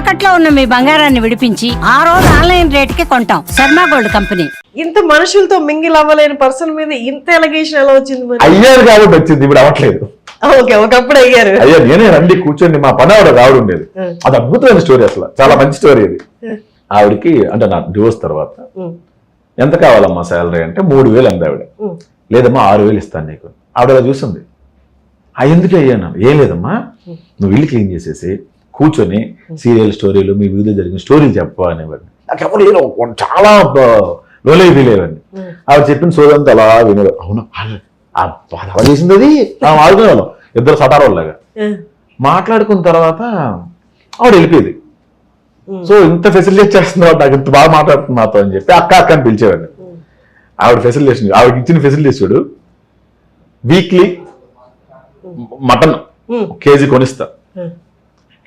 తాకట్లో ఉన్న మీ బంగారాన్ని విడిపించి ఆ రోజు ఆన్లైన్ రేటుకి కొంటాం. Sharma gold company. ఇంత మనుషులతో మింగిల్ అవ్వలేని పర్సన్ మీద ఇంత ఎలిగేషన్ ఎలా వచ్చింది మరి? అయ్యారు కాబట్టి వచ్చింది, ఇప్పుడు అవ్వట్లేదు. ఓకే, ఒకప్పుడు అయ్యారు. అయ్యా నేనే రండి కూర్చోండి, మా పని ఆవిడ ఆవిడ ఉండేది. అది అద్భుతమైన స్టోరీ, అసలు చాలా మంచి స్టోరీ అది. ఆవిడకి అంటే నా డివోర్స్ తర్వాత ఎంత కావాలమ్మా శాలరీ అంటే 3,000 అంది ఆవిడ. లేదమ్మా 6,000 ఇస్తాను నీకు. ఆవిడ అలా చూసింది. ఎందుకు అయ్యాను? ఏం లేదమ్మా, నువ్వు ఇల్లు క్లీన్ చేసేసి కూర్చొని సీరియల్ స్టోరీలు, మీ వీధిలో జరిగిన స్టోరీలు చెప్పు అనేవాడిని. నాకు ఎవరు లేదు, చాలా లోలై ఫీల్ అయ్యేవాడిని. ఆవిడ చెప్పిన సోదంతా అలా వినేవాడు. అవును అలా చేసింది అది ఆడుకునేవాళ్ళం ఇద్దరు సటారోళ్ళలాగా. మాట్లాడుకున్న తర్వాత ఆవిడ వెళ్ళిపోయేది. సో ఇంత ఫెసిలిటేట్ చేస్తున్నావు, నాకు ఇంత బాగా మాట్లాడుతుంది నాతో అని చెప్పి అక్క అక్క అని పిలిచేవాడిని. ఆవిడ ఫెసిలిటేషన్, ఆవిడకి ఇచ్చిన ఫెసిలిటీస్ చూడు. వీక్లీ మటన్ కేజీ కొనిస్తా,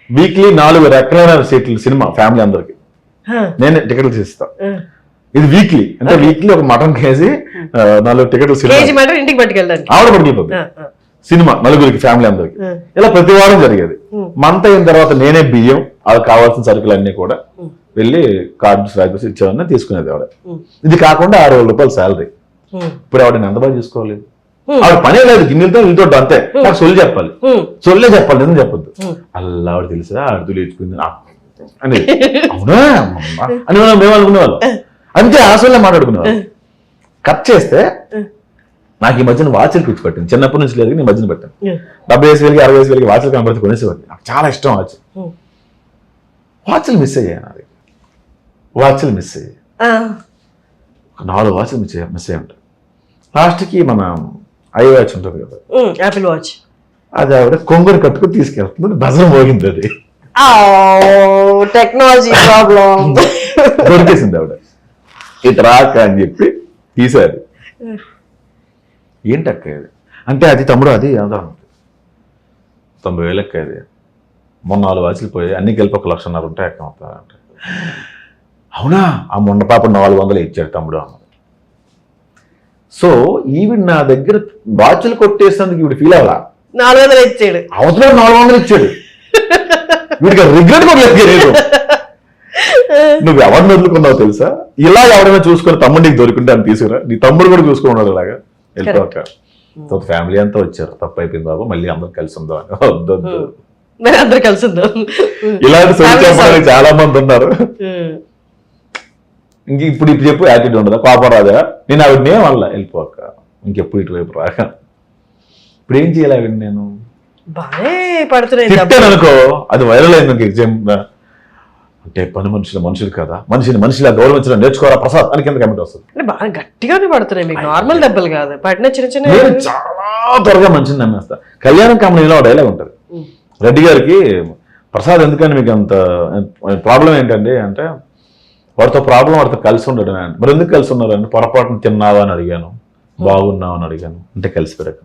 వీక్లీ 4 రెక్కలైన సీట్లు సినిమా ఫ్యామిలీ అందరికి నేనే టికెట్లు తీస్తా. ఇది వీక్లీ అంటే వీక్లీ ఒక మటన్ కేజీ 4 టికెట్లు సినిమా ఇంటికి పట్టుకెళ్ళడానికి ఆవిడ పట్టుకెళ్ళిపోతుంది. సినిమా నలుగురికి ఫ్యామిలీ అందరికి. ఇలా ప్రతి వారం జరిగేది. మంత్ అయిన తర్వాత నేనే బియ్యం, అది కావాల్సిన సరుకులు అన్ని కూడా వెళ్ళి కార్డ్స్ వ్యాపస్ ఇచ్చేవన్నీ తీసుకునేది ఆవిడ. ఇది కాకుండా 6,000 రూపాయలు శాలరీ. ఇప్పుడు ఆవిడ ఎంత బాగా చూసుకోవాలి? ఆవిడ పనే లేదు, గిన్నెలతో వీళ్ళతో అంతే. నాకు సొల్లు చెప్పాలి, సొల్లే చెప్పాలి, నిజం చెప్పొద్దు. అలా ఆవిడ తెలుసా, ఆవిడ లేచిపోయింది అని అవునా అని మేము అనుకునేవాళ్ళం. అంతే ఆ సొల్లే మాట్లాడుకునేవాళ్ళం. కట్ చేస్తే నాకు ఈ మధ్యన వాచ్లు పిచ్చి పట్టింది. చిన్నప్పటి నుంచి లేదు, నేను మధ్యన పెట్టాను. 70,000 60,000 వాచ్లు కనబడితే కొనేసేవాడిని. నాకు చాలా ఇష్టం వాచ్. వాచ్లు మిస్ అయ్యాయి, నాది వాచ్లు మిస్ అయ్యాయి. 4 వాచ్లు మిస్ అయ్యి ఉంటాయి. లాస్ట్కి మన ఐ వాచ్ ఉంటుంది కదా, యాపిల్ వాచ్, అది ఆవిడ కొంగుని కట్టుకుని తీసుకెళ్తుంది. భజన మోగింది, అది టెక్నాలజీ ప్రాబ్లం. దొరికేసింది ఆవిడ. ఇటు రాక అని చెప్పి తీసారు. ఏంటి అక్క ఇది అంటే, అది తమ్ముడు అది 90,000 అక్క ఇది. మొన్న 4 వాచ్లు పోయి అన్ని కలిపి 1,00,000 ఉంటాయి అక్క మొత్తం అంటే. అవునా, ఆ మొన్న పాప 400 ఇచ్చాడు తమ్ముడు అన్నది. సో ఈవిడ నా దగ్గర వాచ్లు కొట్టేసినందుకు ఈవిడ ఫీల్ అవ్వాలా? 400 ఇచ్చాడు, అవతల 400 ఇచ్చాడు. వీడికి రిగ్రెట్ కూడా లేదు. నువ్వు ఎవరిని వదులుకున్నావు తెలుసా? ఇలా ఎవరైనా చూసుకొని తమ్ముడికి దొరికింటే అని తీసుకురా, నీ తమ్ముడు కూడా చూసుకున్నాడు అలాగా. వెళ్ళిపోక ఫ్యామిలీ అంతా వచ్చారు. తప్పు అయిపోయింది బాబు, మళ్ళీ అందరు కలిసి ఉందాం అని. వద్దొద్దు, అందరు కలిసి ఉందాం. ఇలాంటి సొల్లు చాలా మంది ఉన్నారు. ఇంక ఇప్పుడు చెప్పు యాటిట్యూడ్ ఉండదా, కోపం రాదా? నేను ఆవిడనే వల్ల వెళ్ళిపోక ఇంకెప్పుడు ఇటువైపు రాక. ఇప్పుడు ఏం చేయాలి ఆవిడ? నేను బాగా పడుతున్నాయి అనుకో, అది వైరల్ అయింది ఎగ్జామ్ అంటే. పని మనుషులు కదా, మనిషిలా గౌరవించడం నేర్చుకోరా ప్రసాద్ అని కింద కమెంట్ వస్తుంది. అంటే బాగా గట్టిగానే పడుతున్నాయి మీకు, నార్మల్ దెబ్బలు కాదు, పడిన చిన్న చిన్న. నేను చాలా త్వరగా మనిషిని నమ్మేస్తా. కళ్యాణం కంపెనీలో డైలాగ్ ఉంటుంది, రెడ్డి గారికి ప్రసాద్ ఎందుకని మీకు అంత ప్రాబ్లం ఏంటండి అంటే, వాడితో ప్రాబ్లం వాడితో కలిసి ఉండడం. మరి ఎందుకు కలిసి ఉన్నారు అంటే, పొరపాటును తిన్నావా అని అడిగాను, బాగున్నావా అని అడిగాను అంటే కలిసిపోయారు.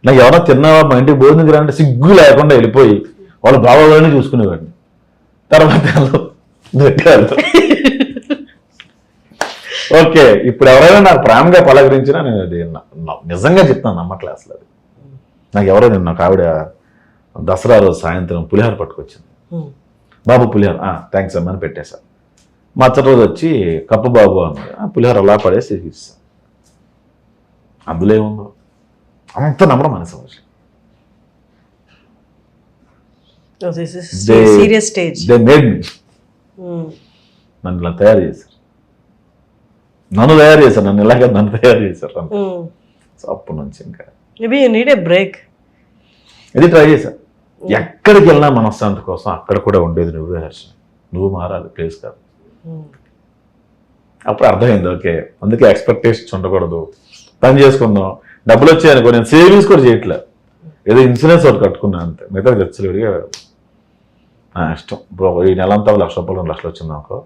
నాకు ఎవరో తిన్నావా మా ఇంటికి భోజనం అంటే సిగ్గు లేకుండా వెళ్ళిపోయి వాళ్ళ బావగానే చూసుకునేవాడిని. తర్వాత ఓకే, ఇప్పుడు ఎవరైనా నాకు ప్రేమగా పలకరించినా నేను అది నిజంగా చెప్తాను, నమ్మట్లే అసలు. అది నాకు ఎవరో నాకు ఆవిడ దసరా రోజు సాయంత్రం పులిహార పట్టుకొచ్చింది. బాబు పులిహార, థ్యాంక్స్ అమ్మని పెట్టేశా. మచ్చటి రోజు వచ్చి కప్పు బాబు అన్నాడు, పులిహార అలా పడేసి ఇస్తాను. అందులో ఏముందో అంత నమ్మడం మనసు. Serious stage. They made me. నన్ను ఇలా తయారు చేశారు, నన్ను ఇలాగే నన్ను తయారు చేశారు. సో అప్పటి నుంచి ఇంకా బ్రేక్ ఇది ట్రై చేశాను. ఎక్కడికి వెళ్ళినా మనశ్శాంతి కోసం అక్కడ కూడా ఉండేది నువ్వే హర్ష, నువ్వు మారాలి, ప్లేస్ కాదు. అప్పుడు అర్థమైంది, ఓకే అందుకే ఎక్స్పెక్టేషన్స్ ఉండకూడదు, పని చేసుకుందాం. డబ్బులు వచ్చాయనుకో, నేను సేవింగ్స్ కూడా చేయట్లేదు, ఏదో ఇన్సూరెన్స్ ఒకటి కట్టుకున్నా అంతే, మిగతా ఖర్చులు విడిగా ఇష్టం. ఇప్పుడు ఈ నెలంతా 1,00,000 రూపాయలు 2 లక్షలు వచ్చింది అనుకో,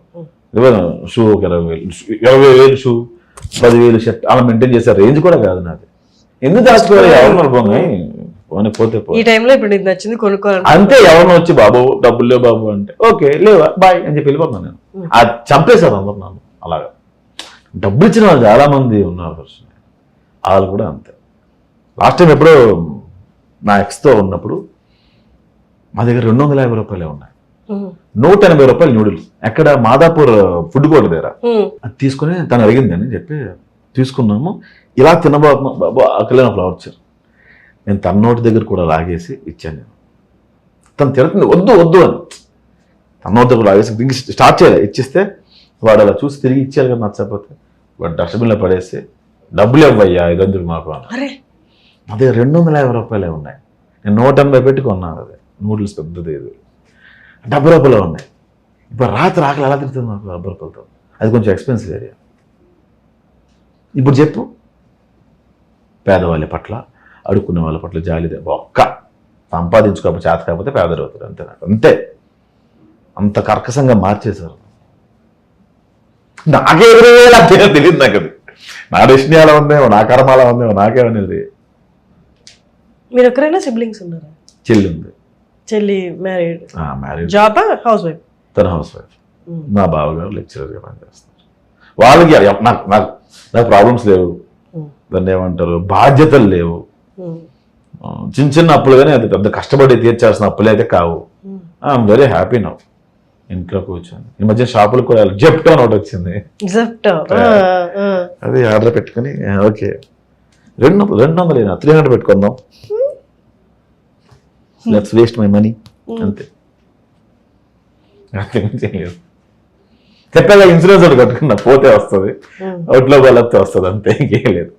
షూ 20,000 షూ, 10,000 షర్ట్ అలా మెయింటైన్ చేసే రేంజ్ కూడా కాదు నాది. ఎందుకు దాచుకోవాలి? ఎవరు పోతే ఈ టైంలో ఇప్పుడు నీకు నచ్చింది కొనుక్కోవాలి అంతే. ఎవరిని వచ్చి బాబు డబ్బులు లేవు బాబు అంటే ఓకే లేవా బాయ్ అని చెప్పి వెళ్ళిపోతున్నాను నేను. అది చంపేశారు అందరు నన్ను. అలాగా డబ్బులు ఇచ్చిన వాళ్ళు చాలా మంది ఉన్నారు, వాళ్ళు కూడా అంతే. లాస్ట్ టైం ఎప్పుడో నా ఎక్స్తో ఉన్నప్పుడు మా దగ్గర 250 రూపాయలే ఉన్నాయి. ₹180 న్యూడిల్స్. ఎక్కడ మాదాపూర్ ఫుడ్ కోర్ట్ దగ్గర. అది తీసుకుని తను అడిగిందని చెప్పి తీసుకున్నాము. ఇలా తినబోతున్నాం బాబా, ఆకలిన ఫ్లవర్ ఇచ్చారు. నేను తన నోటి దగ్గర కూడా లాగేసి ఇచ్చాను. నేను తను తిడుతుంది వద్దు వద్దు అని. తన నోటి దగ్గర లాగేసి స్టార్ట్ చేయాలి. ఇచ్చిస్తే వాడు అలా చూసి తిరిగి ఇచ్చారు కదా నచ్చకపోతే. వాడు డస్ట్బిన్లో పడేసి డబ్బులు ఇవ్వయ్యా ఇదందుకు మాకు అని. అరే అదే ₹250 ఉన్నాయి. నేను 180 పెట్టి కొన్నాను. అదే నూడిల్స్ పెద్దది, ఇది ₹70 ఉన్నాయి. ఇప్పుడు రాత్రి ఆకలి ఎలా తిరుగుతుంది నాకు ₹70. అది కొంచెం ఎక్స్పెన్సివ్ ఏరియా. ఇప్పుడు చెప్పు, పేదవాళ్ళ పట్ల అడుక్కునే వాళ్ళ పట్ల జాలిదే. ఒక్క సంపాదించుకోకపోతే చేత కాకపోతే పేదలు అవుతారు అంతే. నాకు అంతే, అంత కర్కశంగా మార్చేశారు. నాకే ఎదురుగా తెలియదు నాకు. అది నా డెస్టినీ అలా ఉందేమో, నా కర్మ అలా ఉందేమో, నాకేమనేది. మీరు ఒకరైనా సిబ్లింగ్స్ ఉన్నారా? చెల్లి ఉంది. చెల్లి మ్యారీడ్? మ్యారీడ్. జాబా హౌస్ వైఫ్? తన హౌస్ వైఫ్. మా బావగారు లెక్చరర్గా పనిచేస్తారు. వాళ్ళకి నాకు ప్రాబ్లమ్స్ లేవు. దాన్ని ఏమంటారు, బాధ్యతలు లేవు. చిన్న చిన్న అప్పులు కానీ అది పెద్ద కష్టపడి తీర్చాల్సిన అప్పులు అయితే కావు. I'm very happy now. ఇంట్లో కూర్చొని ఈ మధ్య షాపులకు కూడా జెప్టో అని ఒకటి వచ్చింది. అది ఆర్డర్ పెట్టుకుని ఓకే 200 300 పెట్టుకుందాం. లెట్స్ వేస్ట్ మై మనీ అంతే. చెప్పాక ఇన్సూరెన్స్ ఒకటి కట్టుకున్నా, పోతే వస్తుంది, అవుట్లో బలప్తే వస్తుంది అంతే, ఇంకేం లేదు.